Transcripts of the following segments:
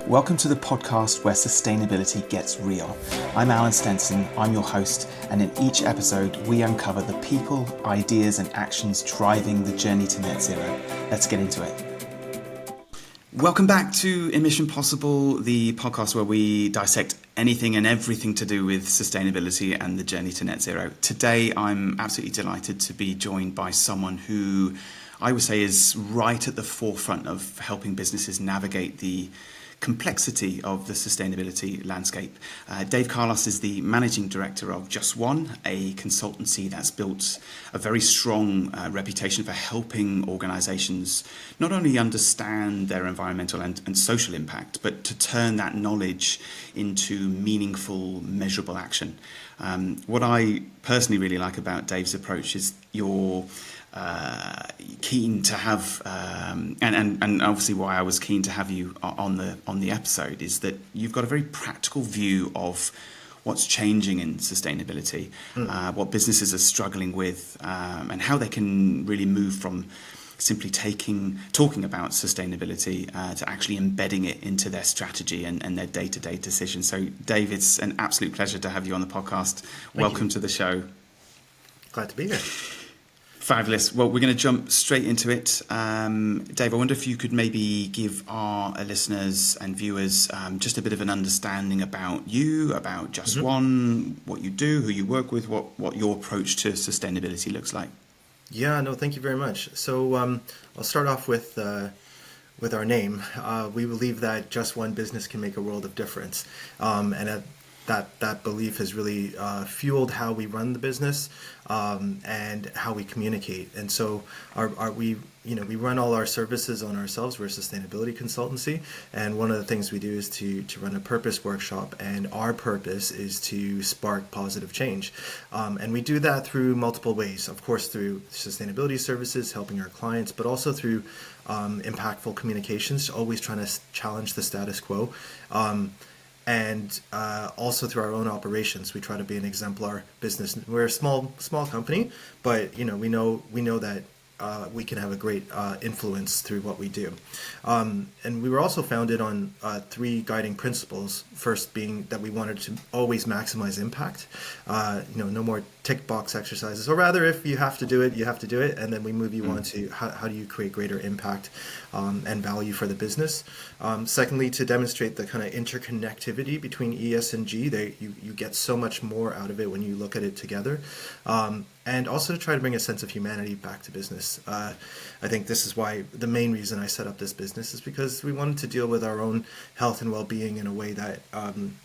Welcome to the podcast where sustainability gets real. I'm Alan Stenson, I'm your host, and in each episode we uncover the people, ideas and actions driving the journey to net zero. Let's get into it. Welcome back to Emission Possible, the podcast where we dissect anything and everything to do with sustainability and the journey to net zero. Today I'm absolutely delighted to be joined by someone who I would say is right at the forefront of helping businesses navigate the complexity of the sustainability landscape. Dave Carlos is the managing director of JustOne, a consultancy that's built a very strong reputation for helping organizations not only understand their environmental and social impact, but to turn that knowledge into meaningful, measurable action. What I personally really like about Dave's approach is you're keen to have, and obviously why I was keen to have you on the episode is that you've got a very practical view of what's changing in sustainability, what businesses are struggling with, and how they can really move from simply talking about sustainability to actually embedding it into their strategy and their day-to-day decisions. So Dave, it's an absolute pleasure to have you on the podcast. Welcome to the show. Glad to be here. Fabulous. Well, we're going to jump straight into it. Dave, I wonder if you could maybe give our listeners and viewers just a bit of an understanding about you, about JustOne, what you do, who you work with, what your approach to sustainability looks like. Yeah, no, thank you very much. So I'll start off with our name. We believe that just one business can make a world of difference. And that belief has really fueled how we run the business and how we communicate. And so we run all our services on ourselves. We're a sustainability consultancy, and one of the things we do is to run a purpose workshop, and our purpose is to spark positive change. And we do that through multiple ways, of course, through sustainability services, helping our clients, but also through impactful communications, always trying to challenge the status quo. And also through our own operations, we try to be an exemplar business. We're a small company, but we know that we can have a great influence through what we do. And we were also founded on three guiding principles. First being that we wanted to always maximize impact. No more tick box exercises, or rather, if you have to do it, you have to do it. And then we move you on to how do you create greater impact and value for the business. Secondly, to demonstrate the kind of interconnectivity between ES and G. You get so much more out of it when you look at it together. And also to try to bring a sense of humanity back to business. I think this is why the main reason I set up this business is because we wanted to deal with our own health and well-being in a way that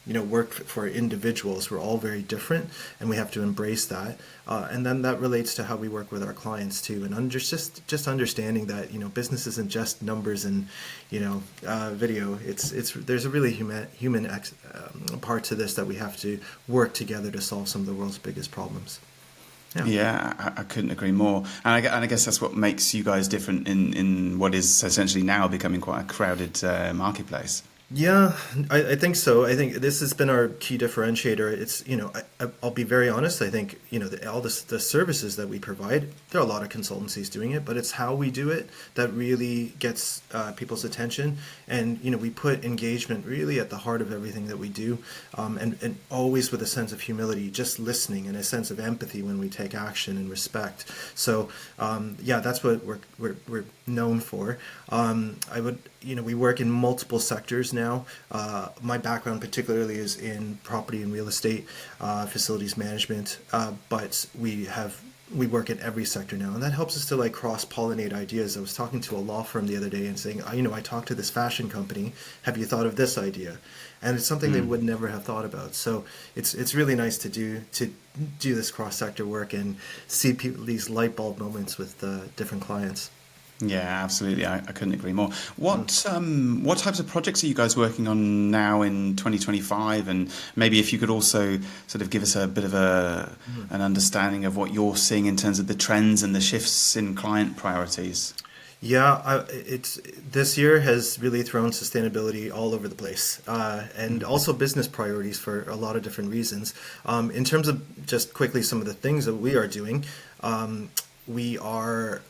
worked for individuals. We're all very different, and we have to embrace that. And then that relates to how we work with our clients too, and just understanding that business isn't just numbers and video. There's a really human part to this that we have to work together to solve some of the world's biggest problems. Yeah, I couldn't agree more. And I guess that's what makes you guys different in what is essentially now becoming quite a crowded marketplace. Yeah, I think so. I think this has been our key differentiator. It's, I'll be very honest. I think, all the services that we provide, there are a lot of consultancies doing it, but it's how we do it that really gets people's attention. And, we put engagement really at the heart of everything that we do, and always with a sense of humility, just listening and a sense of empathy when we take action and respect. So, that's what we're known for. We work in multiple sectors now. My background particularly is in property and real estate, facilities management, but we work in every sector now, and that helps us to cross-pollinate ideas. I was talking to a law firm the other day and saying, I talked to this fashion company. Have you thought of this idea? And it's something they would never have thought about. So it's really nice to do this cross-sector work and see these light bulb moments with different clients. Yeah, absolutely. I couldn't agree more. What types of projects are you guys working on now in 2025? And maybe if you could also sort of give us a bit of an understanding of what you're seeing in terms of the trends and the shifts in client priorities. Yeah, this year has really thrown sustainability all over the place, and also business priorities for a lot of different reasons. In terms of just quickly some of the things that we are doing, we are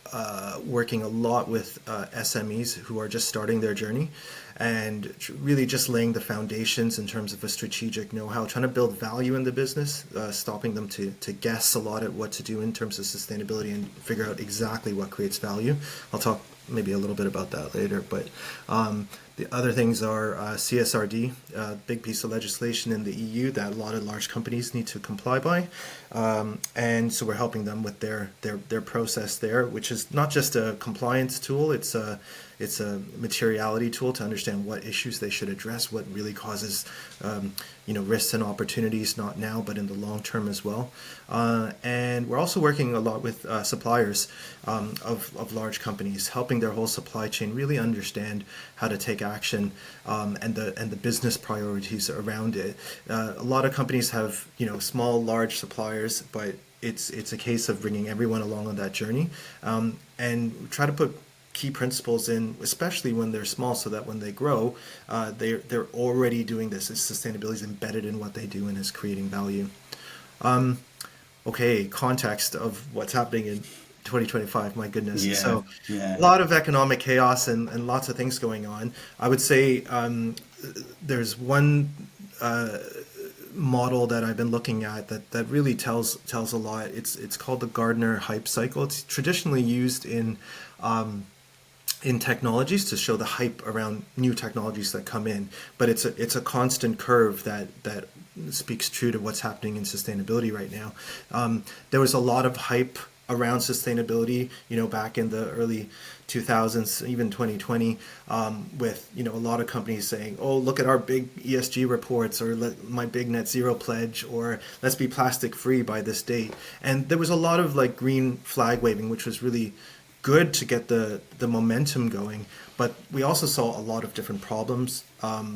working a lot with SMEs who are just starting their journey, and really just laying the foundations in terms of a strategic know-how, trying to build value in the business, stopping them to guess a lot at what to do in terms of sustainability and figure out exactly what creates value. I'll talk maybe a little bit about that later, but the other things are CSRD, big piece of legislation in the EU that a lot of large companies need to comply by, and so we're helping them with their process there, which is not just a compliance tool, it's a materiality tool to understand what issues they should address, what really causes risks and opportunities, not now but in the long term as well. And we're also working a lot with suppliers of large companies, helping their whole supply chain really understand how to take action, and the business priorities around it. A lot of companies have small, large suppliers, but it's a case of bringing everyone along on that journey, and try to put key principles in, especially when they're small, so that when they grow, they're already doing this. Sustainability is embedded in what they do and is creating value. Okay, context of what's happening in 2025. My goodness. Yeah, A lot of economic chaos and lots of things going on. I would say there's one model that I've been looking at that really tells a lot. It's called the Gardner hype cycle. It's traditionally used in technologies to show the hype around new technologies that come in, but it's a constant curve that speaks true to what's happening in sustainability right now. There was a lot of hype around sustainability, back in the early 2000s, even 2020, with a lot of companies saying, "Oh, look at our big ESG reports," or "my big net zero pledge," or "let's be plastic free by this date." And there was a lot of green flag waving, which was really good to get the momentum going, but we also saw a lot of different problems.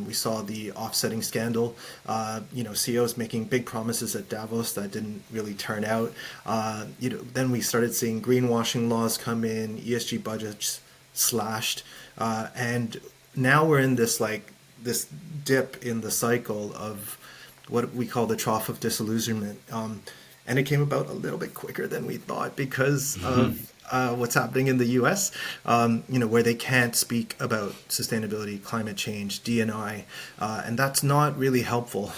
We saw the offsetting scandal, CEOs making big promises at Davos that didn't really turn out. Then we started seeing greenwashing laws come in, ESG budgets slashed, and now we're in this dip in the cycle of what we call the trough of disillusionment, and it came about a little bit quicker than we thought because of what's happening in the U.S., where they can't speak about sustainability, climate change, D&I, and that's not really helpful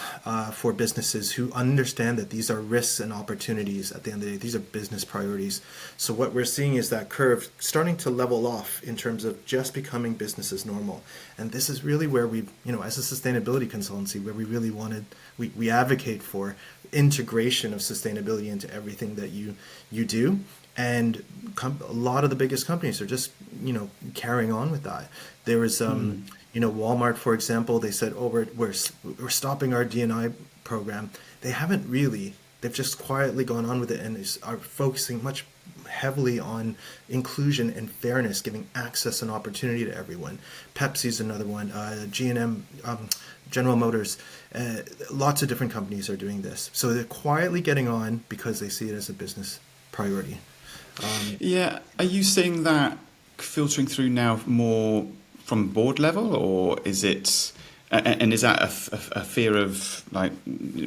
for businesses who understand that these are risks and opportunities at the end of the day. These are business priorities. So what we're seeing is that curve starting to level off in terms of just becoming business as normal. And this is really where we, as a sustainability consultancy, where we really we advocate for integration of sustainability into everything that you do. And a lot of the biggest companies are just, carrying on with that. There was, Walmart, for example, they said, "Oh, we're stopping our D&I program." They haven't really. They've just quietly gone on with it and are focusing much heavily on inclusion and fairness, giving access and opportunity to everyone. Pepsi's another one. G&M, General Motors, lots of different companies are doing this. So they're quietly getting on because they see it as a business priority. Are you seeing that filtering through now more from board level, or is it, and is that a fear of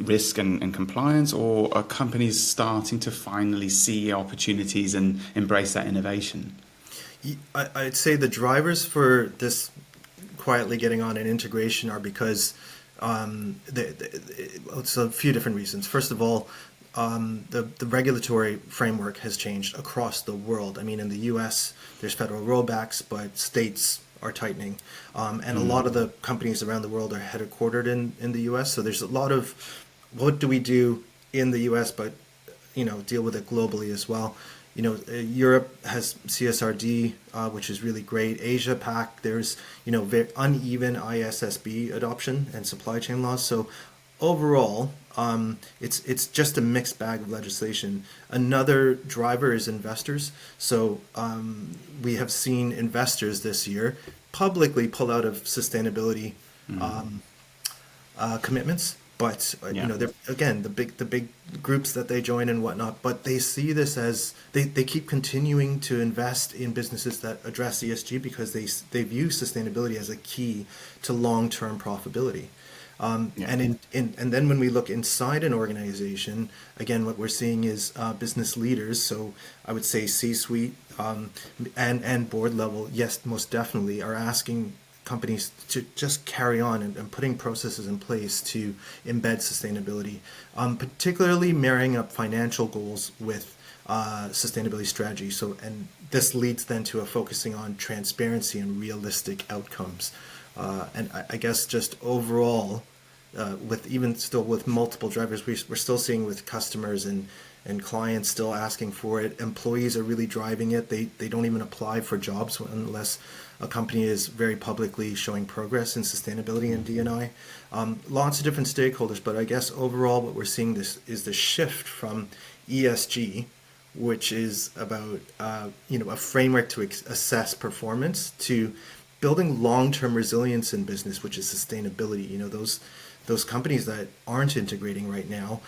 risk and compliance, or are companies starting to finally see opportunities and embrace that innovation? I'd say the drivers for this quietly getting on in integration are because it's a few different reasons. First of all, the regulatory framework has changed across the world. I mean, in the U.S., there's federal rollbacks, but states are tightening. And a lot of the companies around the world are headquartered in the U.S. So there's a lot of what do we do in the U.S., but, deal with it globally as well. Europe has CSRD, which is really great. Asia Pac, there's, very uneven ISSB adoption and supply chain laws. So overall, it's just a mixed bag of legislation. Another driver is investors. So we have seen investors this year publicly pull out of sustainability commitments. But they're, again, the big groups that they join and whatnot. But they see this as they keep continuing to invest in businesses that address ESG because they view sustainability as a key to long-term profitability. And then when we look inside an organization, again, what we're seeing is business leaders. So I would say C-suite and board level, yes, most definitely, are asking companies to just carry on and putting processes in place to embed sustainability, particularly marrying up financial goals with sustainability strategy. So, and this leads then to a focusing on transparency and realistic outcomes. And I guess just overall, with multiple drivers, we're still seeing with customers and clients still asking for it. Employees are really driving it. They don't even apply for jobs unless a company is very publicly showing progress in sustainability and D&I. Lots of different stakeholders, but I guess overall what we're seeing is the shift from ESG, which is about a framework to assess performance, to building long-term resilience in business, which is sustainability. Those companies that aren't integrating right now,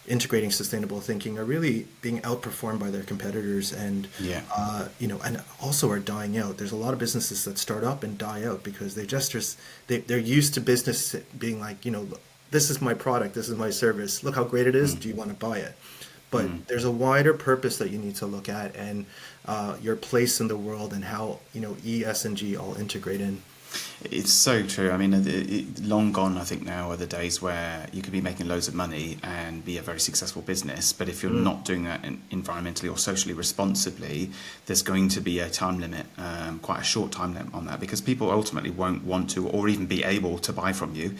integrating sustainable thinking, are really being outperformed by their competitors, and and also are dying out. There's a lot of businesses that start up and die out because they're used to business being like, this is my product, this is my service, look how great it is, do you want to buy it? But there's a wider purpose that you need to look at, and your place in the world, and how E, S, and G all integrate in. It's so true. I mean, long gone, I think, now are the days where you could be making loads of money and be a very successful business, but if you're not doing that environmentally or socially responsibly, there's going to be a time limit, quite a short time limit on that, because people ultimately won't want to, or even be able to, buy from you.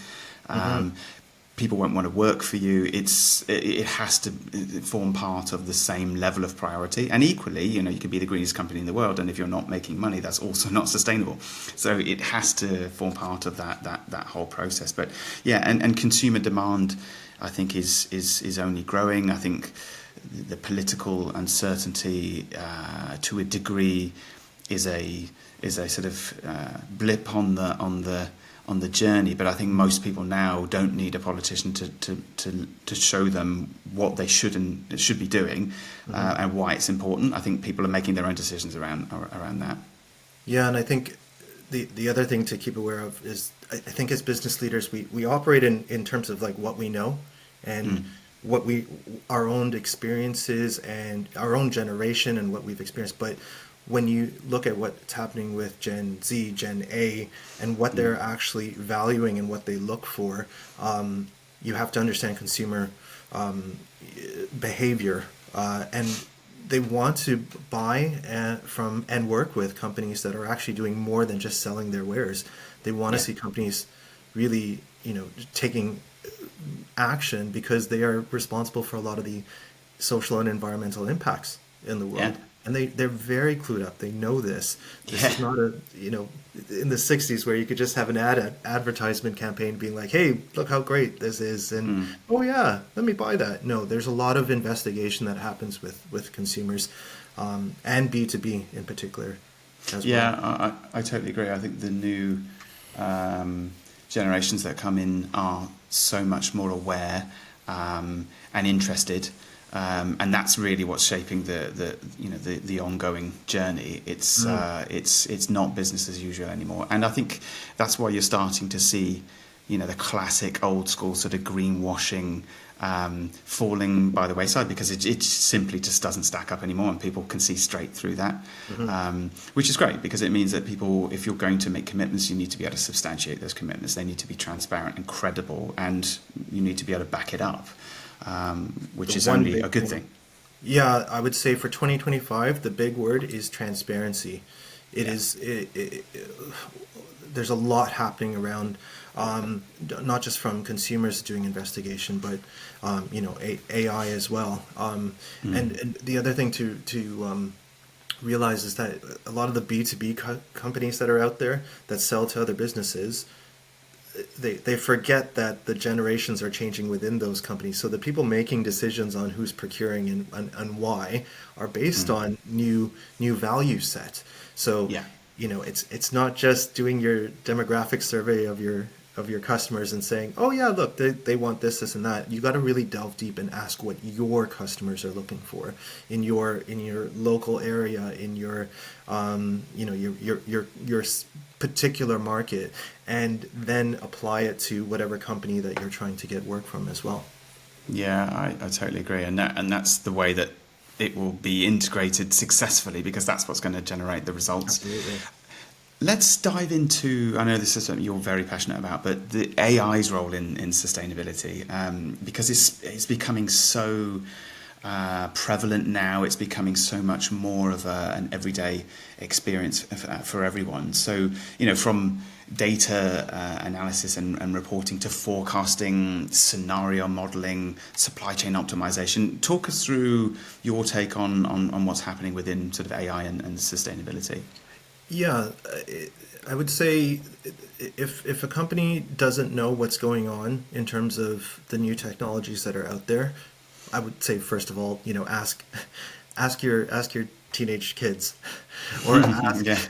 People won't want to work for you. It has to form part of the same level of priority. And equally, you could be the greenest company in the world, and if you're not making money, that's also not sustainable. So it has to form part of that whole process. But yeah, and consumer demand, I think, is only growing. I think the political uncertainty, to a degree, is a sort of blip on the journey, but I think most people now don't need a politician to show them what they should be doing, and why it's important. I think people are making their own decisions around that. Yeah, and I think the other thing to keep aware of is, I think as business leaders, we operate in terms of like what we know, and our own experiences and our own generation and what we've experienced. But when you look at what's happening with Gen Z, Gen A, and what they're actually valuing and what they look for, you have to understand consumer behavior, and they want to buy from and work with companies that are actually doing more than just selling their wares. They want to see companies really, taking action, because they are responsible for a lot of the social and environmental impacts in the world. Yeah. And they're very clued up. They know this. This is not in the 60s where you could just have an advertisement campaign being like, hey, look how great this is. And, oh, yeah, let me buy that. No, there's a lot of investigation that happens with consumers, and B2B in particular as well. Yeah, I totally agree. I think the new generations that come in are so much more aware and interested. And that's really what's shaping the ongoing journey. It's not business as usual anymore, and I think that's why you're starting to see, the classic old school sort of greenwashing falling by the wayside, because it simply just doesn't stack up anymore, and people can see straight through that, which is great, because it means that people, if you're going to make commitments, you need to be able to substantiate those commitments. They need to be transparent and credible, and you need to be able to back it up. Which is only a good thing. Yeah, I would say for 2025, the big word is transparency. There's a lot happening around, not just from consumers doing investigation, but AI as well. And the other thing to realize is that a lot of the B2B companies that are out there that sell to other businesses, they forget that the generations are changing within those companies. So the people making decisions on who's procuring and why are based on new value set. So it's not just doing your demographic survey of your customers and saying, oh yeah, look, they want this and that. You got to really delve deep and ask what your customers are looking for in your local area, in your your particular market, and then apply it to whatever company that you're trying to get work from as well. Yeah, I totally agree, and that's the way that it will be integrated successfully, because that's what's going to generate the results. Absolutely. Let's dive into, I know this is something you're very passionate about, but the AI's role in sustainability, because it's becoming so prevalent now. It's becoming so much more of an everyday experience for everyone. So, from data analysis and reporting to forecasting, scenario modeling, supply chain optimization. Talk us through your take on what's happening within sort of AI and sustainability. Yeah, I would say if a company doesn't know what's going on in terms of the new technologies that are out there, I would say first of all, ask your teenage kids, or ask Yeah.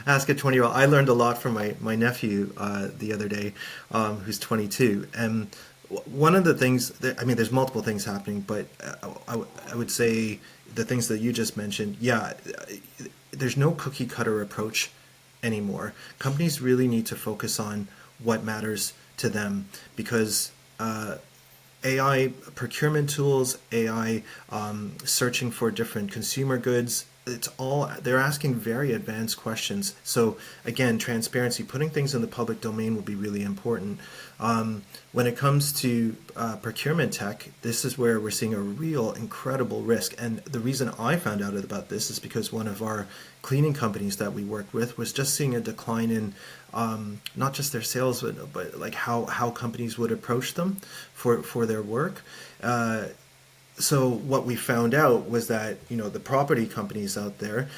ask a 20-year-old. I learned a lot from my nephew the other day, who's 22, and one of the things that, I mean, there's multiple things happening, but I would say the things that you just mentioned, yeah, there's no cookie cutter approach anymore. Companies really need to focus on what matters to them, because AI procurement tools, AI searching for different consumer goods, they're asking very advanced questions. So again, transparency, putting things in the public domain will be really important. When it comes to procurement tech, this is where we're seeing a real incredible risk. And the reason I found out about this is because one of our cleaning companies that we worked with was just seeing a decline in not just their sales, but like how companies would approach them for their work. So what we found out was that, the property companies out there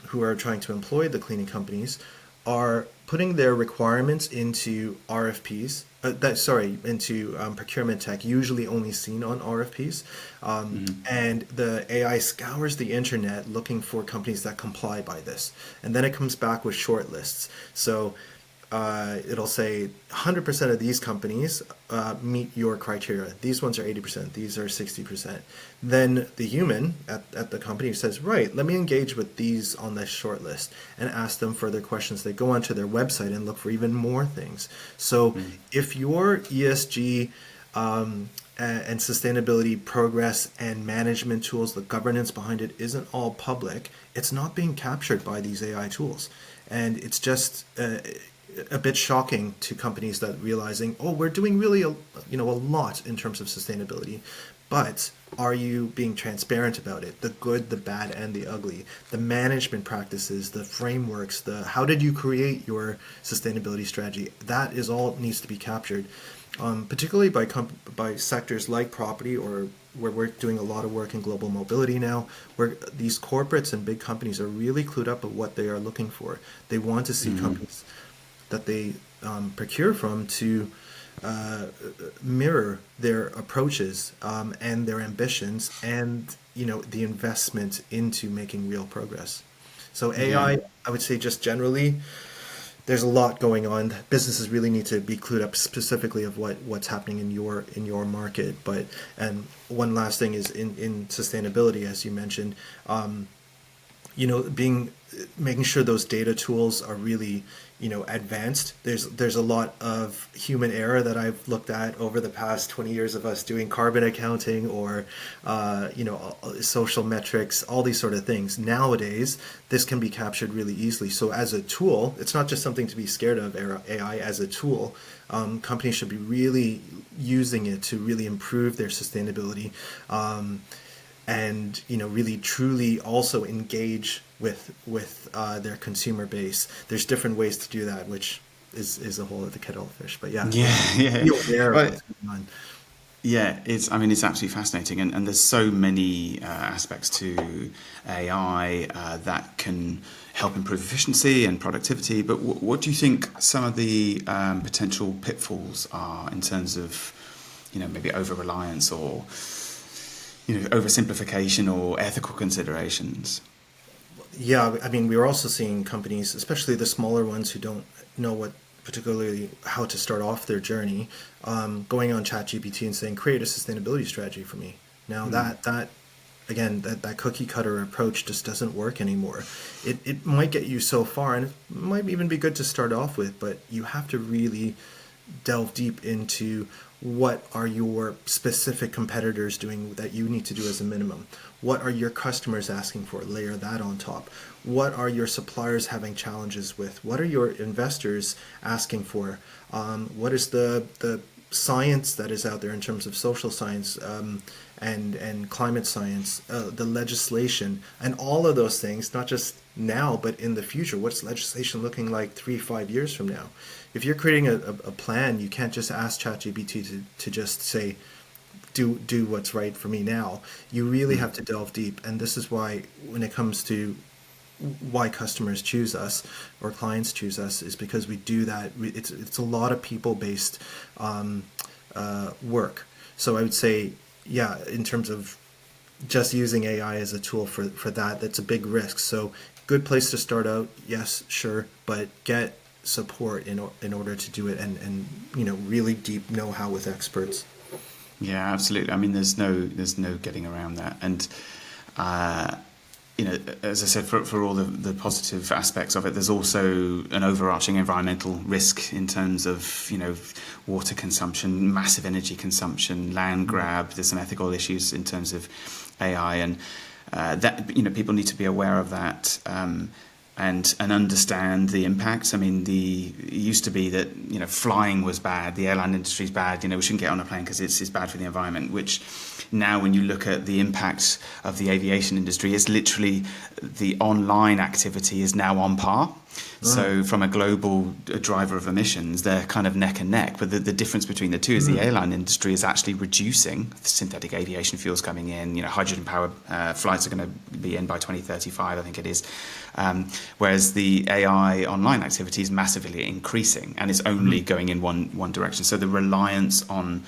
who are trying to employ the cleaning companies are putting their requirements into RFPs, into procurement tech, usually only seen on RFPs. And the AI scours the internet looking for companies that comply by this. And then it comes back with short lists. So it'll say 100% of these companies meet your criteria. These ones are 80%. These are 60%. Then the human at the company says, right, let me engage with these on this short list and ask them further questions. They go onto their website and look for even more things. So if your ESG and sustainability progress and management tools, the governance behind it isn't all public, it's not being captured by these AI tools. And it's just a bit shocking to companies that realizing, oh, we're doing really a lot in terms of sustainability, but are you being transparent about it? The good, the bad, and the ugly, the management practices, the frameworks, how did you create your sustainability strategy? That is all needs to be captured, particularly by sectors like property, or where we're doing a lot of work in global mobility now, where these corporates and big companies are really clued up of what they are looking for. They want to see companies that they procure from to mirror their approaches and their ambitions, and the investment into making real progress. So AI, I would say, just generally, there's a lot going on. Businesses really need to be clued up specifically of what's happening in your market. And one last thing is in sustainability, as you mentioned, making sure those data tools are really advanced. There's a lot of human error that I've looked at over the past 20 years of us doing carbon accounting, or social metrics, all these sort of things. Nowadays, this can be captured really easily. So as a tool, it's not just something to be scared of. AI as a tool, companies should be really using it to really improve their sustainability, and really truly also engage with their consumer base. There's different ways to do that, which is a whole other kettle of fish. But yeah. Be aware of what's going on. Yeah, it's absolutely fascinating, and there's so many aspects to AI that can help improve efficiency and productivity. But what do you think some of the potential pitfalls are in terms of, maybe over-reliance, or oversimplification, or ethical considerations? Yeah, I mean, we're also seeing companies, especially the smaller ones who don't know particularly how to start off their journey, going on ChatGPT and saying, create a sustainability strategy for me. Now that cookie cutter approach just doesn't work anymore. It might get you so far, and it might even be good to start off with, but you have to really delve deep into what are your specific competitors doing that you need to do as a minimum? What are your customers asking for? Layer that on top. What are your suppliers having challenges with? What are your investors asking for? What is the science that is out there in terms of social science and climate science, the legislation, and all of those things, not just now, but in the future? What's legislation looking like 3-5 years from now? If you're creating a plan, you can't just ask ChatGPT to just say, do what's right for me now. You really have to delve deep. And this is why, when it comes to why customers choose us or clients choose us, is because we do that. It's a lot of people-based work. So I would say, yeah, in terms of just using AI as a tool for that, that's a big risk. So good place to start out, yes, sure, but get support in order to do it, and really deep know-how with experts. Yeah, absolutely. I mean, there's no getting around that. And as I said, for all the positive aspects of it, there's also an overarching environmental risk in terms of water consumption, massive energy consumption, land grab. There's some ethical issues in terms of AI, and that people need to be aware of that. And understand the impacts. I mean, it used to be that flying was bad, the airline industry is bad. We shouldn't get on a plane because it's bad for the environment. Which now, when you look at the impacts of the aviation industry, it's literally the online activity is now on par. So from a global driver of emissions, they're kind of neck and neck. But the difference between the two is the airline industry is actually reducing. Synthetic aviation fuels coming in. Hydrogen powered flights are going to be in by 2035, I think it is. Whereas the AI online activity is massively increasing, and it's only going in one direction. So the reliance on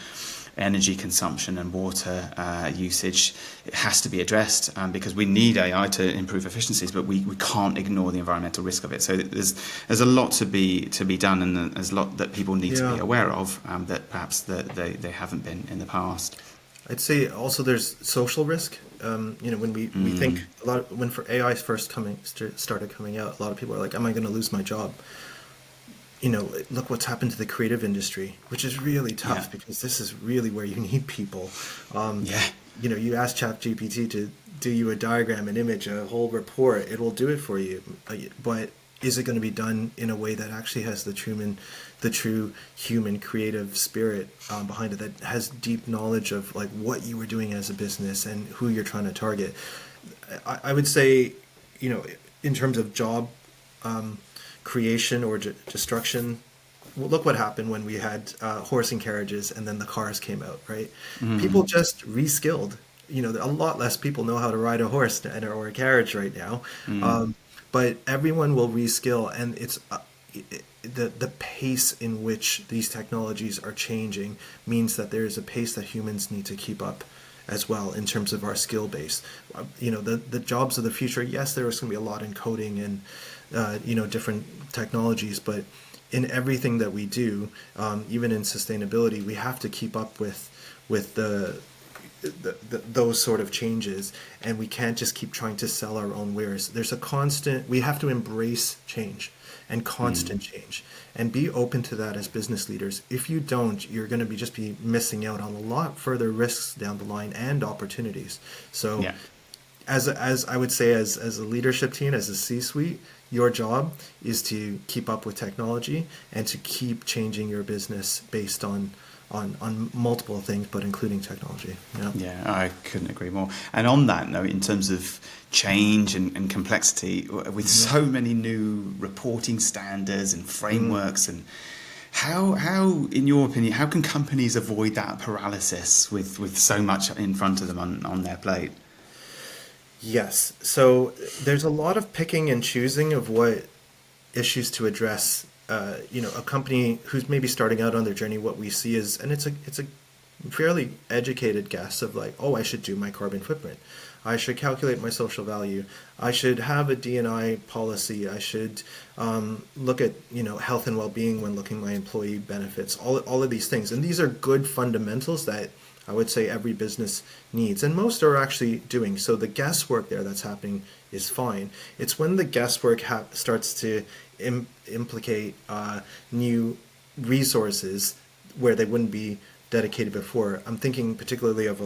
energy consumption and water usage, it has to be addressed, because we need AI to improve efficiencies, but we can't ignore the environmental risk of it. So there's a lot to be done, and there's a lot that people need to be aware of that perhaps they haven't been in the past. I'd say also there's social risk. When we think when for AI first started coming out, a lot of people are like, am I going to lose my job? Look what's happened to the creative industry, which is really tough because this is really where you need people. You ask ChatGPT to do you a diagram, an image, a whole report, it will do it for you. But is it going to be done in a way that actually has the true human creative spirit behind it, that has deep knowledge of like what you were doing as a business and who you're trying to target? I would say, in terms of job creation or destruction, well, look what happened when we had horse and carriages, and then the cars came out, right? People just reskilled. A lot less people know how to ride a horse or a carriage right now. But everyone will reskill, and it's the pace in which these technologies are changing means that there is a pace that humans need to keep up as well in terms of our skill base. The jobs of the future, yes, there is going to be a lot in coding and different technologies, but in everything that we do, even in sustainability, we have to keep up with those sort of changes, and we can't just keep trying to sell our own wares. We have to embrace change and constant change, and be open to that as business leaders. If you don't, you're going to be missing out on a lot further risks down the line and opportunities. So as I would say, as a leadership team, as a C-suite, your job is to keep up with technology and to keep changing your business based on multiple things, but including technology. Yeah, I couldn't agree more. And on that note, in terms of change and complexity, with so many new reporting standards and frameworks, and how, in your opinion, how can companies avoid that paralysis with so much in front of them on their plate? Yes. So there's a lot of picking and choosing of what issues to address. A company who's maybe starting out on their journey, what we see is, and it's a fairly educated guess of like, oh, I should do my carbon footprint. I should calculate my social value. I should have a D&I policy. I should look at health and well-being when looking at my employee benefits. All of these things, and these are good fundamentals that I would say every business needs, and most are actually doing. So the guesswork there that's happening is fine. It's when the guesswork starts to implicate new resources where they wouldn't be dedicated before. I'm thinking particularly of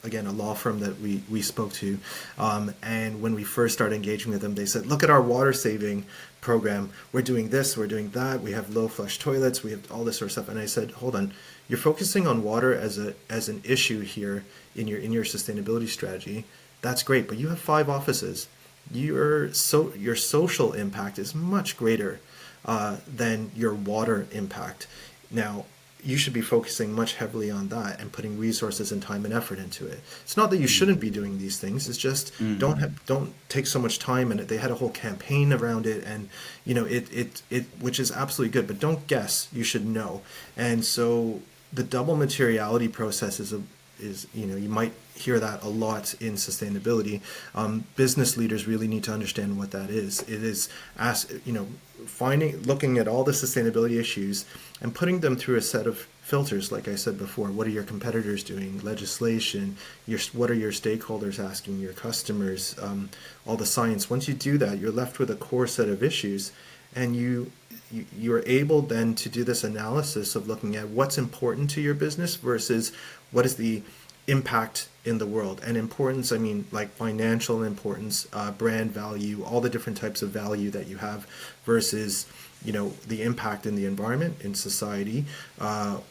again, a law firm that we spoke to. And when we first started engaging with them, they said, look at our water saving program. We're doing this, we're doing that. We have low flush toilets. We have all this sort of stuff. And I said, hold on, you're focusing on water as an issue here in your sustainability strategy. That's great, but you have 5 offices. Your social impact is much greater than your water impact. Now, you should be focusing much heavily on that and putting resources and time and effort into it. It's not that you shouldn't be doing these things. It's just don't take so much time in it. They had a whole campaign around it, and it which is absolutely good. But don't guess. You should know. And so the double materiality process is you might hear that a lot in sustainability. Business leaders really need to understand what that is. It is looking at all the sustainability issues and putting them through a set of filters. Like I said before, what are your competitors doing? Legislation. What are your stakeholders asking? Your customers. All the science. Once you do that, you're left with a core set of issues, and you're able then to do this analysis of looking at what's important to your business versus what is the impact in the world. And importance, I mean like financial importance, brand value, all the different types of value that you have versus the impact in the environment, in society,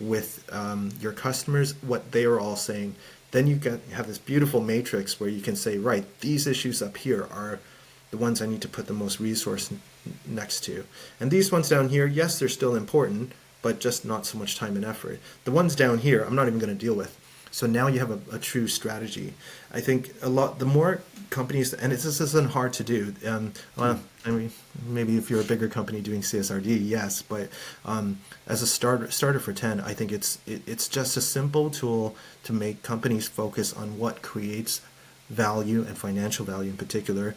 with your customers, what they are all saying. Then you have this beautiful matrix where you can say, right, these issues up here are the ones I need to put the most resource next to. And these ones down here, yes, they're still important, but just not so much time and effort. The ones down here, I'm not even going to deal with. So now you have a true strategy. I think the more companies, and this isn't hard to do. Well, I mean, maybe if you're a bigger company doing CSRD, yes, but as a starter for 10, I think it's just a simple tool to make companies focus on what creates value, and financial value in particular,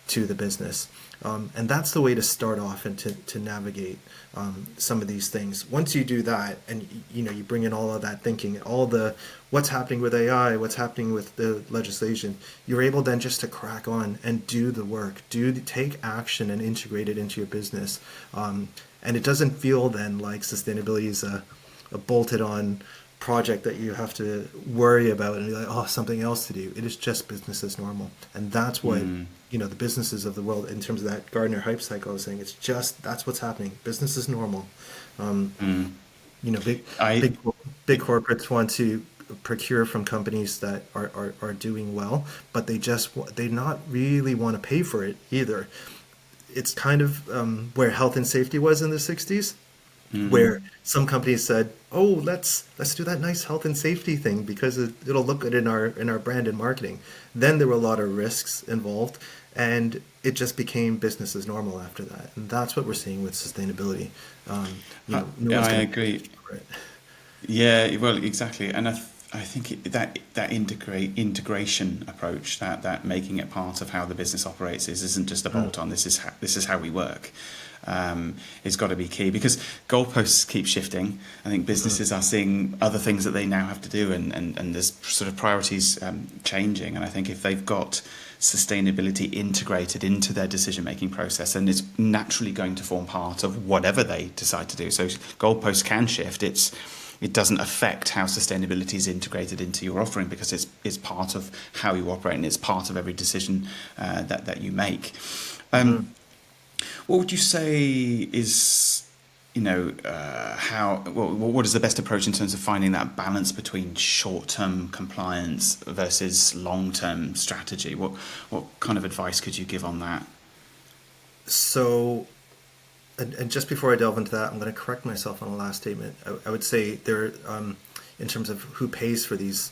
to the business. And that's the way to start off and to navigate some of these things. Once you do that, and you bring in all of that thinking, all the what's happening with AI, what's happening with the legislation, you're able then just to crack on and do the work, take action and integrate it into your business. And it doesn't feel then like sustainability is a bolted on project that you have to worry about and be like, oh, something else to do. It is just business as normal. And that's what the businesses of the world, in terms of that Gartner hype cycle, I was saying, it's just, that's what's happening. Business is normal. Big corporates want to procure from companies that are doing well, but they not really want to pay for it either. It's kind of where health and safety was in the 60s. Where some companies said, "Oh, let's do that nice health and safety thing because it'll look good in our brand and marketing." Then there were a lot of risks involved, and it just became business as normal after that. And that's what we're seeing with sustainability. I agree. Yeah, well, exactly. And I think that integration approach, that making it part of how the business operates, isn't just a bolt on. This is how we work. It's got to be key, because goalposts keep shifting. I think businesses are seeing other things that they now have to do, and there's sort of priorities changing. And I think if they've got sustainability integrated into their decision-making process, then it's naturally going to form part of whatever they decide to do. So goalposts can shift. It doesn't affect how sustainability is integrated into your offering, because it's part of how you operate, and it's part of every decision that you make. What would you say is, what is the best approach in terms of finding that balance between short-term compliance versus long-term strategy? What kind of advice could you give on that? So, and just before I delve into that, I'm going to correct myself on the last statement. I would say there, in terms of who pays for these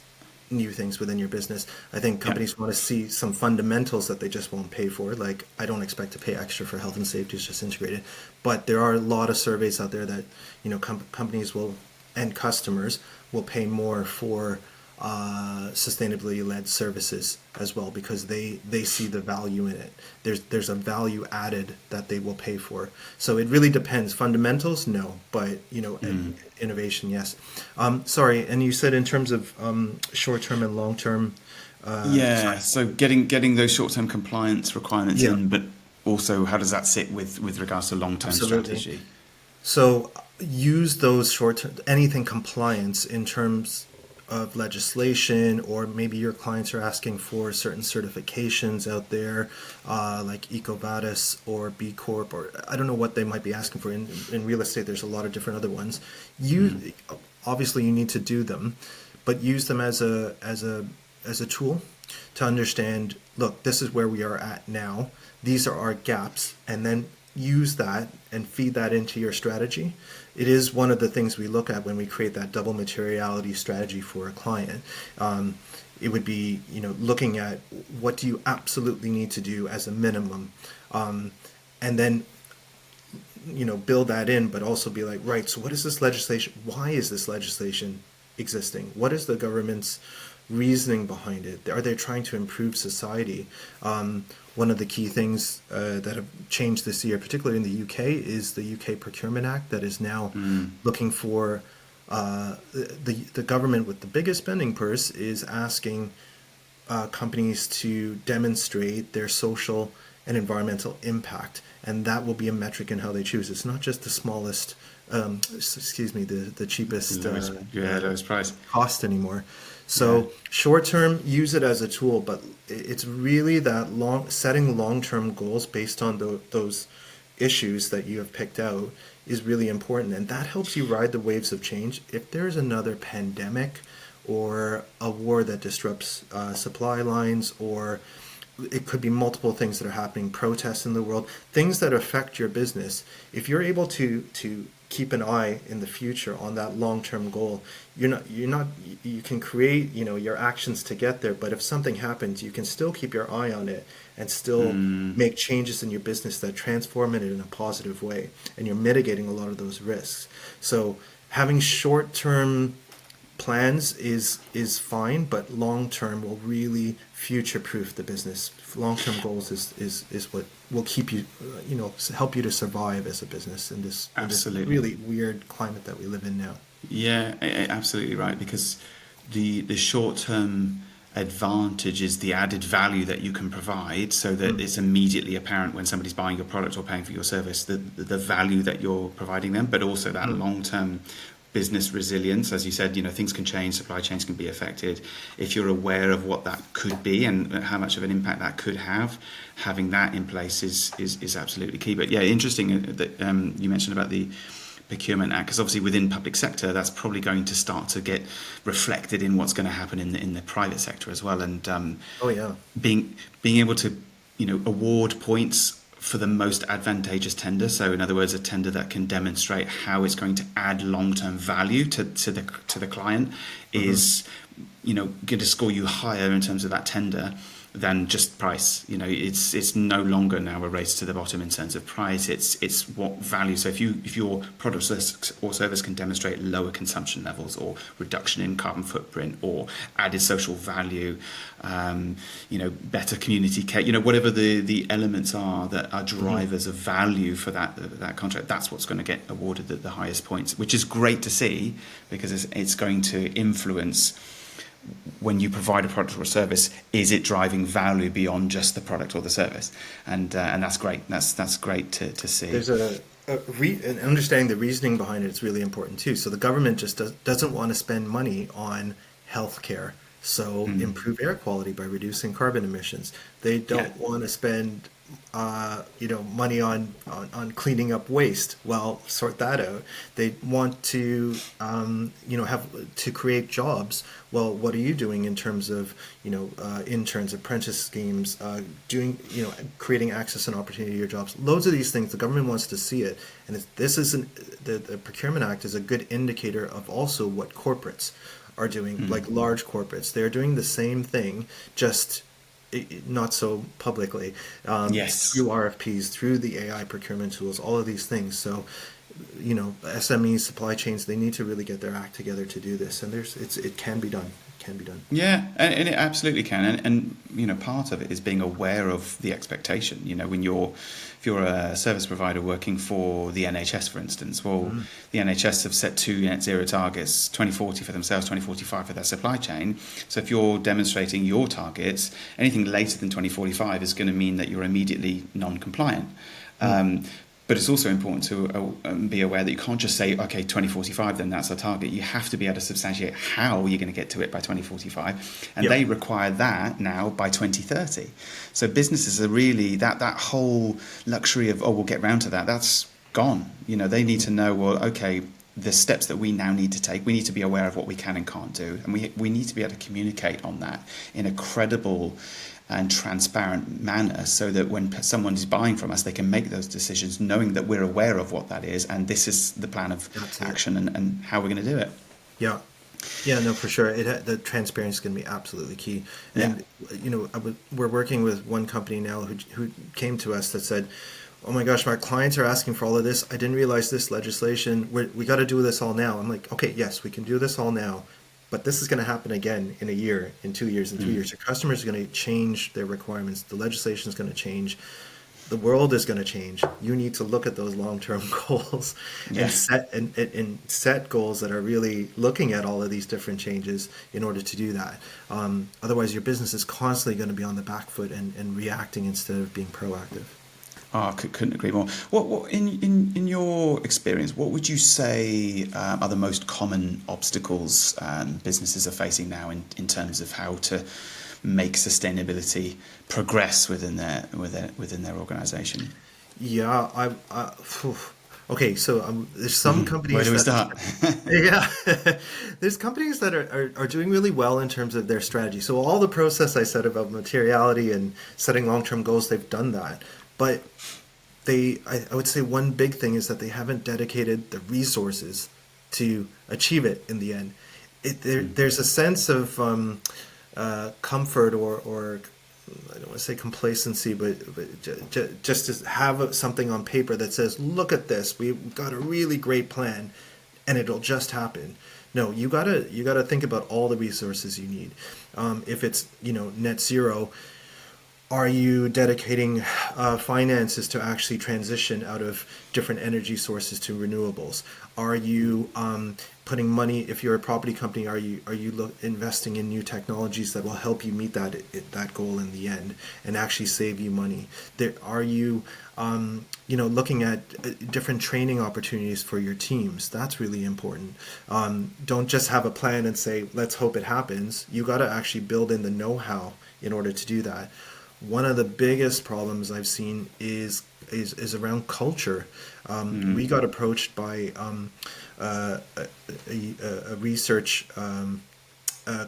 new things within your business, I think companies want to see some fundamentals that they just won't pay for. Like, I don't expect to pay extra for health and safety, it's just integrated. But there are a lot of surveys out there that companies will, and customers will pay more for sustainably led services as well, because they see the value in it. There's a value added that they will pay for. So it really depends. Fundamentals, no, but innovation, yes. Sorry, and you said in terms of short-term and long-term. So getting those short-term compliance requirements in, but also how does that sit with regards to long-term strategy? So use those anything compliance in terms of legislation, or maybe your clients are asking for certain certifications out there, like EcoVadis or B Corp, or I don't know what they might be asking for. In real estate, there's a lot of different other ones. Obviously you need to do them, but use them as a tool to understand, look, this is where we are at now. These are our gaps, and then use that and feed that into your strategy. It is one of the things we look at when we create that double materiality strategy for a client. It would be, looking at what do you absolutely need to do as a minimum, and then, build that in, but also be like, right, so what is this legislation? Why is this legislation existing? What is the government's reasoning behind it? Are they trying to improve society? One of the key things that have changed this year, particularly in the UK, is the UK Procurement Act that is now looking for the government with the biggest spending purse is asking companies to demonstrate their social and environmental impact, and that will be a metric in how they choose. It's not just the smallest, the cheapest lowest price cost anymore. So short term, use it as a tool, but it's really that setting long-term goals based on those issues that you have picked out is really important, and that helps you ride the waves of change. If there's another pandemic or a war that disrupts supply lines, or it could be multiple things that are happening, protests in the world, things that affect your business, if you're able to keep an eye in the future on that long-term goal, you can create, your actions to get there, but if something happens, you can still keep your eye on it and still make changes in your business that transform it in a positive way, and you're mitigating a lot of those risks. So having short-term plans is fine, but long-term will really future-proof the business. Long-term goals is what will keep you, help you to survive as a business in this really weird climate that we live in now. Yeah, absolutely right, because the short-term advantage is the added value that you can provide, so that it's immediately apparent when somebody's buying your product or paying for your service, the value that you're providing them, but also that long-term business resilience. As you said, things can change, supply chains can be affected. If you're aware of what that could be and how much of an impact that could have, having that in place is absolutely key. But yeah, interesting that you mentioned about the Procurement Act, because obviously within public sector, that's probably going to start to get reflected in what's going to happen in the private sector as well. And being able to award points for the most advantageous tender. So in other words, a tender that can demonstrate how it's going to add long-term value to the client is going to score you higher in terms of that tender than just price. It's no longer now a race to the bottom in terms of price. It's what value. So if your product or service can demonstrate lower consumption levels, or reduction in carbon footprint, or added social value, better community care, whatever the elements are that are drivers of value for that contract, that's what's going to get awarded the highest points, which is great to see, because it's going to influence when you provide a product or a service, is it driving value beyond just the product or the service? And that's great. That's great to see. There's and understanding the reasoning behind it is really important too. So the government just doesn't want to spend money on healthcare. So improve air quality by reducing carbon emissions. They don't want to spend money on cleaning up waste. Well, sort that out. They want to have to create jobs. Well, what are you doing in terms of interns, apprentice schemes, creating access and opportunity to your jobs? Loads of these things the government wants to see it, and the Procurement Act is a good indicator of also what corporates are doing, like large corporates. They're doing the same thing, just not so publicly, through RFPs, through the AI procurement tools, all of these things. So, SMEs, supply chains, they need to really get their act together to do this. And it can be done. Yeah, and it absolutely can. And part of it is being aware of the expectation. If you're a service provider working for the NHS, for instance, the NHS have set 2 net zero targets, 2040 for themselves, 2045 for their supply chain. So if you're demonstrating your targets, anything later than 2045 is going to mean that you're immediately non-compliant. But it's also important to be aware that you can't just say, okay, 2045, then that's our target. You have to be able to substantiate how you're going to get to it by 2045. And they require that now by 2030. So businesses are really, that whole luxury of, we'll get round to that, that's gone. They need to know, well, okay, the steps that we now need to take, we need to be aware of what we can and can't do. And we need to be able to communicate on that in a credible and transparent manner, so that when someone is buying from us, they can make those decisions knowing that we're aware of what that is, and this is the plan of action and how we're going to do it. Yeah, no, for sure. The transparency is going to be absolutely key. And we're working with one company now who came to us that said, "Oh my gosh, my clients are asking for all of this. I didn't realize this legislation. We got to do this all now." I'm like, "Okay, yes, we can do this all now. But this is going to happen again in a year, in 2 years, in 3 years. Your customers are going to change their requirements. The legislation is going to change. The world is going to change. You need to look at those long-term goals and set goals that are really looking at all of these different changes in order to do that. Otherwise, your business is constantly going to be on the back foot and reacting instead of being proactive." I couldn't agree more. What in your experience, what would you say are the most common obstacles businesses are facing now in terms of how to make sustainability progress within their organisation? Yeah, okay, so there's some companies. Where do we start? There's companies that are doing really well in terms of their strategy. So all the process I said about materiality and setting long-term goals, they've done that. But I would say one big thing is that they haven't dedicated the resources to achieve it in the end. There's a sense of comfort or I don't want to say complacency, but just to have something on paper that says, "Look at this, we've got a really great plan, and it'll just happen." No, you gotta think about all the resources you need. If it's net zero, are you dedicating finances to actually transition out of different energy sources to renewables? Are you putting money? If you're a property company, are you investing in new technologies that will help you meet that goal in the end and actually save you money? Are you looking at different training opportunities for your teams? That's really important. Don't just have a plan and say, "Let's hope it happens." You got to actually build in the know-how in order to do that. One of the biggest problems I've seen is around culture. We got approached by a research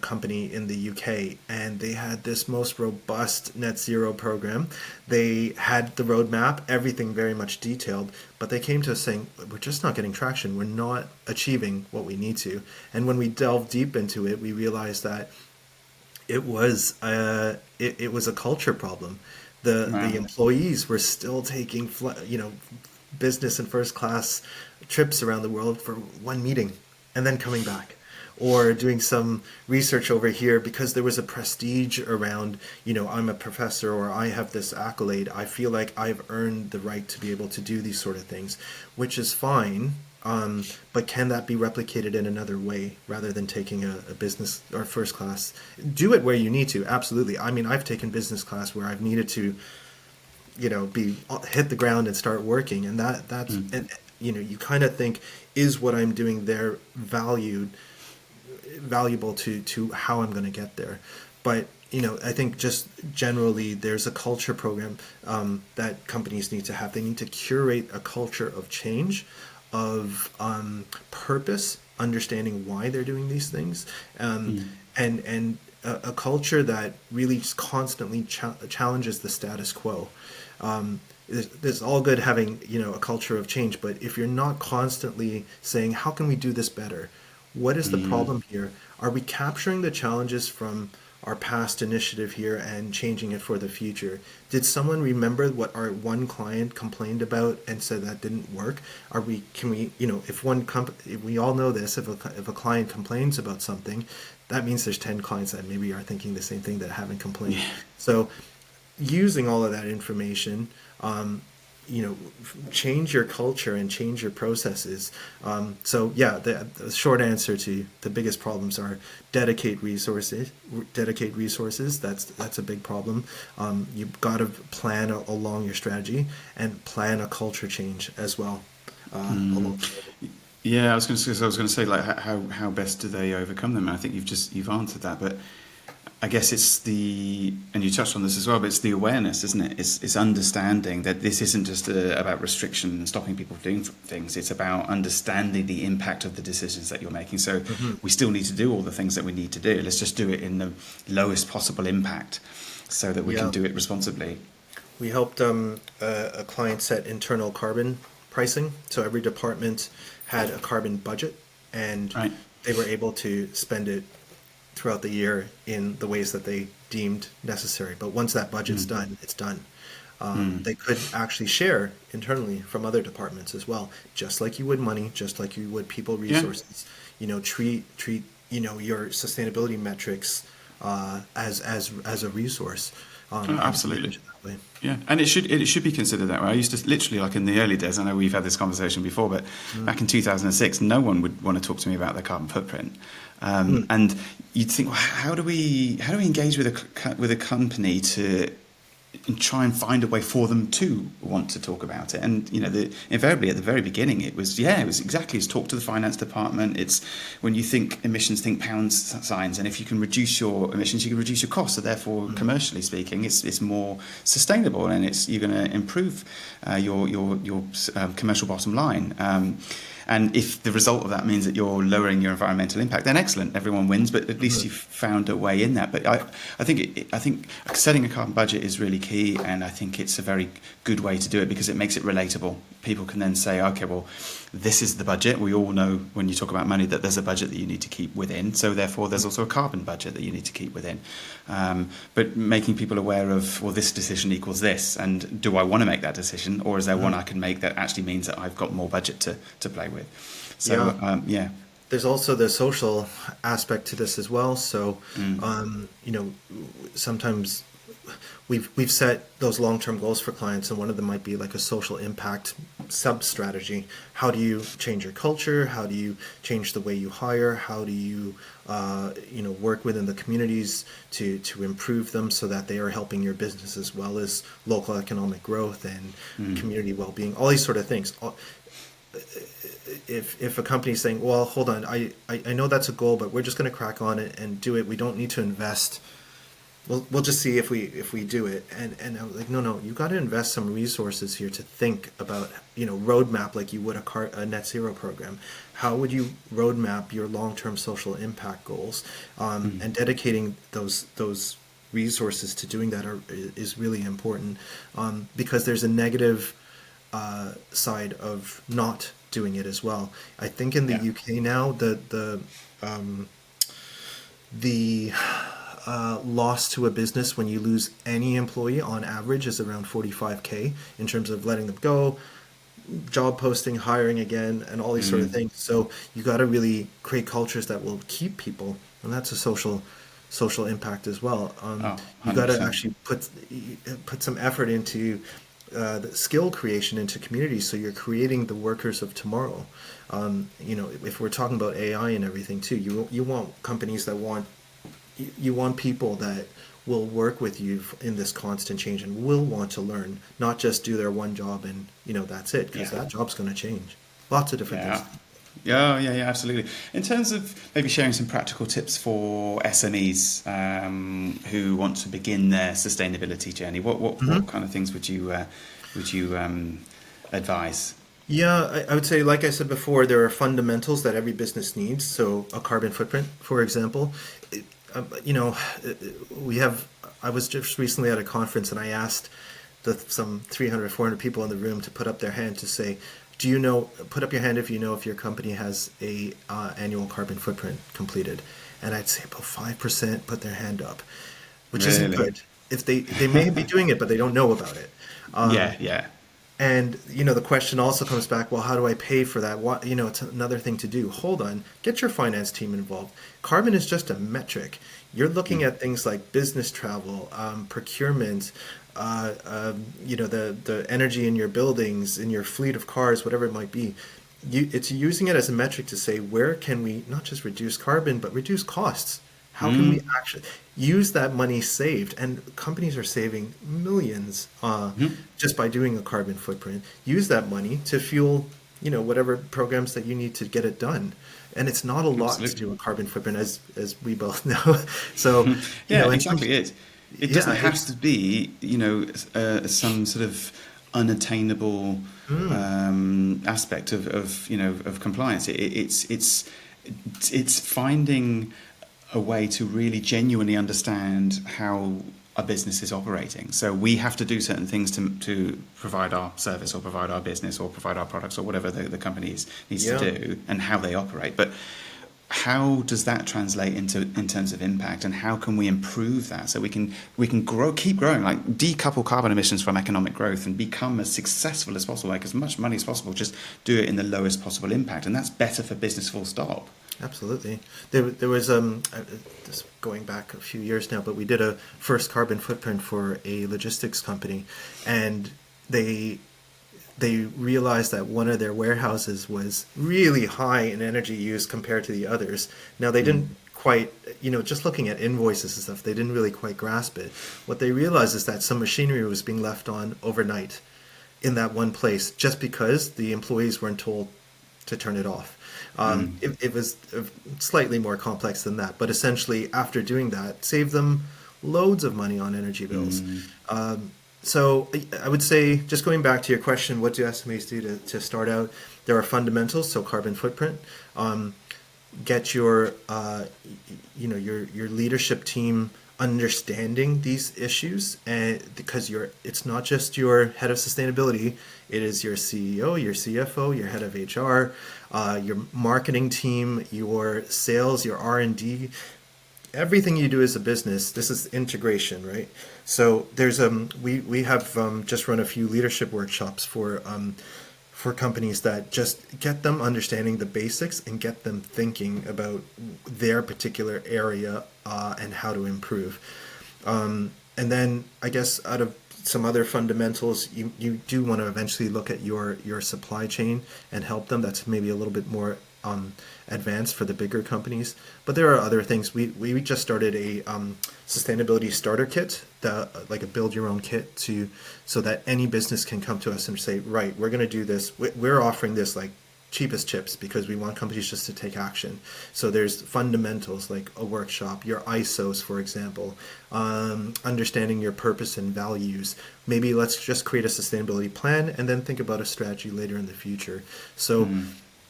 company in the UK, and they had this most robust net zero program. They had the roadmap, everything very much detailed, but they came to us saying, "We're just not getting traction. We're not achieving what we need to." And when we delved deep into it, we realized that it was a culture problem. The employees were still taking business and first class trips around the world for one meeting and then coming back, or doing some research over here because there was a prestige around, I'm a professor or I have this accolade. I feel like I've earned the right to be able to do these sort of things, which is fine. But can that be replicated in another way rather than taking a business or first class? Do it where you need to. Absolutely. I mean, I've taken business class where I've needed to, hit the ground and start working. And and you kind of think, is what I'm doing there valuable to how I'm going to get there? But I think just generally there's a culture program that companies need to have. They need to curate a culture of change, of purpose, understanding why they're doing these things, and a culture that really just constantly challenges the status quo. It's all good having a culture of change, but if you're not constantly saying, how can we do this better? What is the problem here? Are we capturing the challenges from our past initiative here and changing it for the future? Did someone remember what our one client complained about and said that didn't work? If we all know this, if a client complains about something, that means there's 10 clients that maybe are thinking the same thing that haven't complained. So using all of that information, change your culture and change your processes. So yeah, the short answer to the biggest problems are dedicate resources. That's a big problem. You've got to plan along your strategy and plan a culture change as well. Along. Yeah, I was going to say, like, how best do they overcome them? And I think you've answered that, but I guess it's and you touched on this as well, but it's the awareness, isn't it? It's understanding that this isn't just about restriction and stopping people from doing things. It's about understanding the impact of the decisions that you're making. So we still need to do all the things that we need to do. Let's just do it in the lowest possible impact so that we can do it responsibly. We helped a client set internal carbon pricing. So every department had a carbon budget, and they were able to spend it throughout the year in the ways that they deemed necessary. But once that budget's done, it's done. They could actually share internally from other departments as well, just like you would money, just like you would people resources. Treat your sustainability metrics as a resource. Absolutely. Yeah, and it should be considered that way. I used to literally, like in the early days, I know we've had this conversation before, but back in 2006, no one would want to talk to me about their carbon footprint. And you'd think, well, how do we engage with a company to try and find a way for them to want to talk about it? And invariably at the very beginning, it was exactly as talk to the finance department. It's when you think emissions, think pounds signs, and if you can reduce your emissions, you can reduce your costs. So therefore, commercially speaking, it's more sustainable, and you're going to improve your commercial bottom line. And if the result of that means that you're lowering your environmental impact, then excellent, everyone wins. But at least you've found a way in that. But I think setting a carbon budget is really key, and I think it's a very good way to do it because it makes it relatable. People can then say, okay, well, this is the budget. We all know when you talk about money that there's a budget that you need to keep within. So therefore, there's also a carbon budget that you need to keep within. But making people aware of, well, this decision equals this, and do I want to make that decision, or is there one I can make that actually means that I've got more budget to play with? So there's also the social aspect to this as well. So sometimes we've set those long-term goals for clients, and one of them might be like a social impact sub-strategy. How do you change your culture? How do you change the way you hire? How do you work within the communities to improve them so that they are helping your business as well as local economic growth and community well-being, all these sort of things. If a company's saying, well, hold on, I know that's a goal, but we're just going to crack on it and do it. We don't need to invest. We'll just see if we do it. And I was like, no, you got to invest some resources here to think about, roadmap like you would a net zero program. How would you roadmap your long-term social impact goals? And dedicating those resources to doing that is really important because there's a negative side of not doing it as well. I think in the UK now, the loss to a business when you lose any employee on average is around 45K in terms of letting them go, job posting, hiring again, and all these sort of things. So you got to really create cultures that will keep people, and that's a social impact as well. You got to actually put some effort into the skill creation into communities, so you're creating the workers of tomorrow. If we're talking about AI and everything too, you want companies that want people that will work with you in this constant change and will want to learn, not just do their one job and that's it, because that job's going to change. Lots of different things. Yeah, absolutely. In terms of maybe sharing some practical tips for SMEs who want to begin their sustainability journey, what kind of things would you advise? Yeah, I would say, like I said before, there are fundamentals that every business needs. So a carbon footprint, for example. I was just recently at a conference and I asked some 300, 400 people in the room to put up their hand to say, put up your hand if you know if your company has a annual carbon footprint completed. And I'd say about 5% put their hand up, which isn't good. If they may be doing it, but they don't know about it. And the question also comes back, well, how do I pay for that? What, it's another thing to do. Hold on, get your finance team involved. Carbon is just a metric. You're looking at things like business travel, procurement, the energy in your buildings, in your fleet of cars, whatever it might be. It's using it as a metric to say, where can we not just reduce carbon, but reduce costs? How can we actually use that money saved? And companies are saving millions just by doing a carbon footprint. Use that money to fuel, whatever programs that you need to get it done. And it's not a lot Absolutely. to do a carbon footprint, as we both know. So, Yeah, in exactly. terms- It doesn't yeah, have to be, some sort of unattainable aspect of compliance. It's finding a way to really genuinely understand how a business is operating. So we have to do certain things to provide our service or provide our business or provide our products or whatever the company needs to do, and how they operate. But how does that translate in terms of impact, and how can we improve that so we can keep growing, like decouple carbon emissions from economic growth and become as successful as possible, make as much money as possible, just do it in the lowest possible impact, and that's better for business, full stop. Absolutely. There was this going back a few years now, but we did a first carbon footprint for a logistics company, and they realized that one of their warehouses was really high in energy use compared to the others. Now they didn't quite, just looking at invoices and stuff, they didn't really quite grasp it. What they realized is that some machinery was being left on overnight in that one place just because the employees weren't told to turn it off. It was slightly more complex than that, but essentially after doing that, saved them loads of money on energy bills. So I would say, just going back to your question, what do SMEs do to start out? There are fundamentals, so carbon footprint. Get your leadership team understanding these issues, and because it's not just your head of sustainability, it is your CEO, your CFO, your head of HR, your marketing team, your sales, your R&D. Everything you do as a business, this is integration, right? So there's we have just run a few leadership workshops for companies that just get them understanding the basics and get them thinking about their particular area and how to improve. And then I guess out of some other fundamentals, you do want to eventually look at your supply chain and help them. That's maybe a little bit more advanced for the bigger companies, but there are other things. We just started a sustainability starter kit, like a build your own kit, so that any business can come to us and say, right, we're going to do this. We're offering this like cheapest chips because we want companies just to take action. So there's fundamentals like a workshop, your ISOs, for example, understanding your purpose and values. Maybe let's just create a sustainability plan and then think about a strategy later in the future. So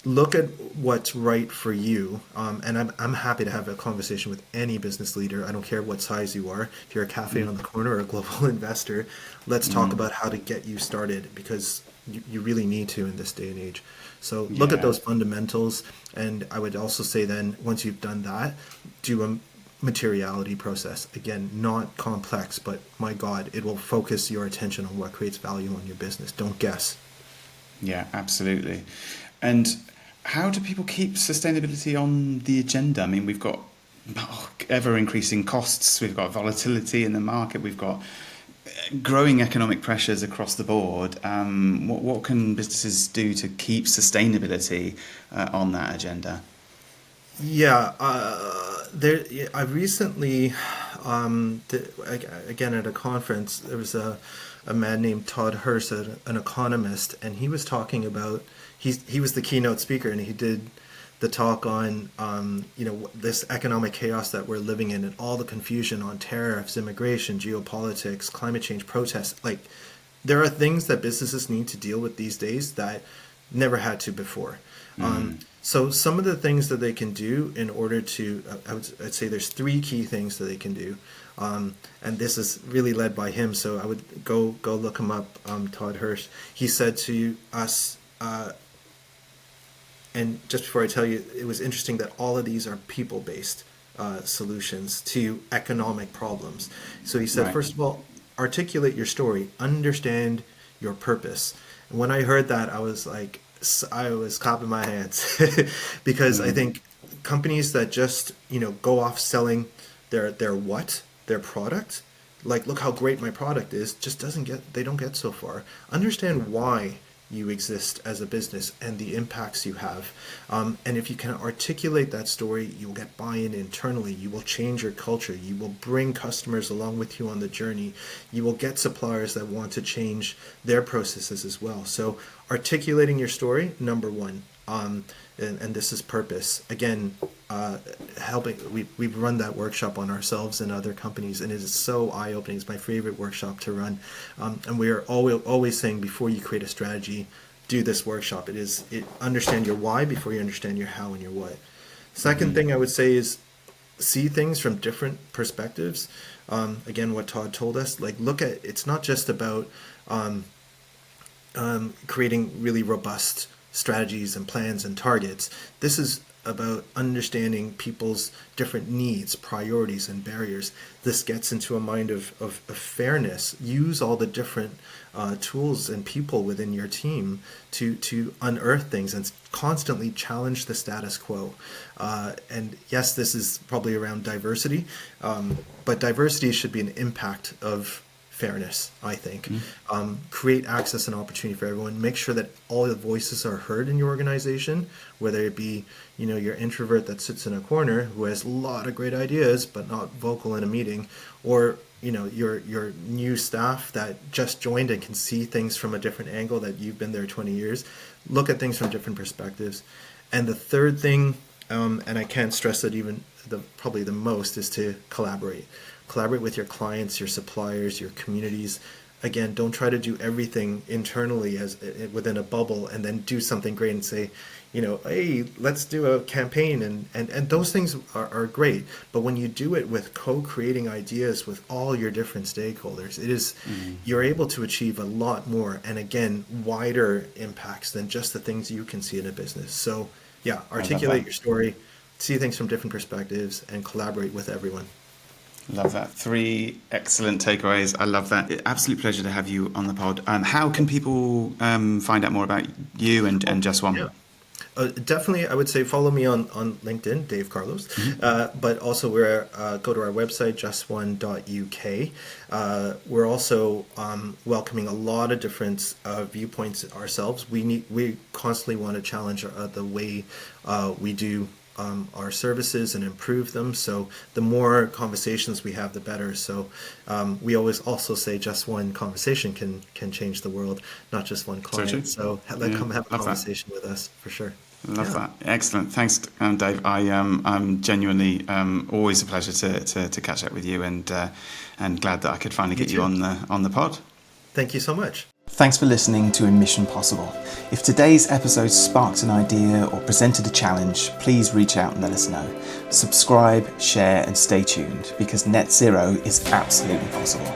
look at what's right for you, and I'm happy to have a conversation with any business leader. I don't care what size you are. If you're a cafe on the corner or a global investor, let's talk about how to get you started, because you really need to in this day and age. So look at those fundamentals, and I would also say then, once you've done that, do a materiality process. Again, not complex, but my God, it will focus your attention on what creates value on your business. Don't guess. Yeah, absolutely. And how do people keep sustainability on the agenda? I mean, we've got ever-increasing costs, we've got volatility in the market, we've got growing economic pressures across the board. What can businesses do to keep sustainability on that agenda? Yeah, I recently, again at a conference, there was a man named Todd Hurst, an economist, and he was talking about, he was the keynote speaker, and he did the talk on this economic chaos that we're living in, and all the confusion on tariffs, immigration, geopolitics, climate change, protests. Like, there are things that businesses need to deal with these days that never had to before. So some of the things that they can do in order to, I'd say there's three key things that they can do. And this is really led by him, so I would go look him up, Todd Hurst. He said to us, and just before I tell you, it was interesting that all of these are people-based solutions to economic problems. So he said, First of all, articulate your story, understand your purpose. And when I heard that, I was like, I was clapping my hands because I think companies that just, go off selling their product, like, look how great my product is, just they don't get so far. Understand why you exist as a business and the impacts you have. And if you can articulate that story, you will get buy-in internally. You will change your culture. You will bring customers along with you on the journey. You will get suppliers that want to change their processes as well. So articulating your story, number one. And this is purpose. Again, helping. We've run that workshop on ourselves and other companies, and it is so eye-opening. It's my favorite workshop to run. And we are always saying, before you create a strategy, do this workshop. Understand your why before you understand your how and your what. Second thing I would say is see things from different perspectives. Again, what Todd told us, like, look at, it's not just about creating really robust strategies and plans and targets. This is about understanding people's different needs, priorities, and barriers. This gets into a mind of fairness. Use all the different tools and people within your team to unearth things and constantly challenge the status quo. And yes, this is probably around diversity, but diversity should be an impact of fairness, I think. Create access and opportunity for everyone. Make sure that all the voices are heard in your organization, whether it be, your introvert that sits in a corner who has a lot of great ideas but not vocal in a meeting, or your new staff that just joined and can see things from a different angle that you've been there 20 years. Look at things from different perspectives. And the third thing, and I can't stress it probably the most, is to collaborate. Collaborate with your clients, your suppliers, your communities. Again, don't try to do everything internally as within a bubble and then do something great and say, hey, let's do a campaign. And those things are great. But when you do it with co-creating ideas with all your different stakeholders, you're able to achieve a lot more. And again, wider impacts than just the things you can see in a business. So yeah, articulate your story, see things from different perspectives, and collaborate with everyone. Love that. 3 excellent takeaways. I love that. Absolute pleasure to have you on the pod. How can people find out more about you and JustOne? Yeah. Definitely, I would say follow me on LinkedIn, Dave Carlos. But also go to our website, justone.uk. We're also welcoming a lot of different viewpoints ourselves. We constantly want to challenge the way we do our services and improve them. So the more conversations we have, the better. So we always also say just one conversation can change the world, not just one client. So come have a conversation with us for sure. Love that. Excellent. Thanks, Dave. I'm genuinely always a pleasure to catch up with you, and glad that I could finally get you on the pod. Thank you so much. Thanks for listening to Emission Possible. If today's episode sparked an idea or presented a challenge, please reach out and let us know. Subscribe, share, and stay tuned, because net zero is absolutely possible.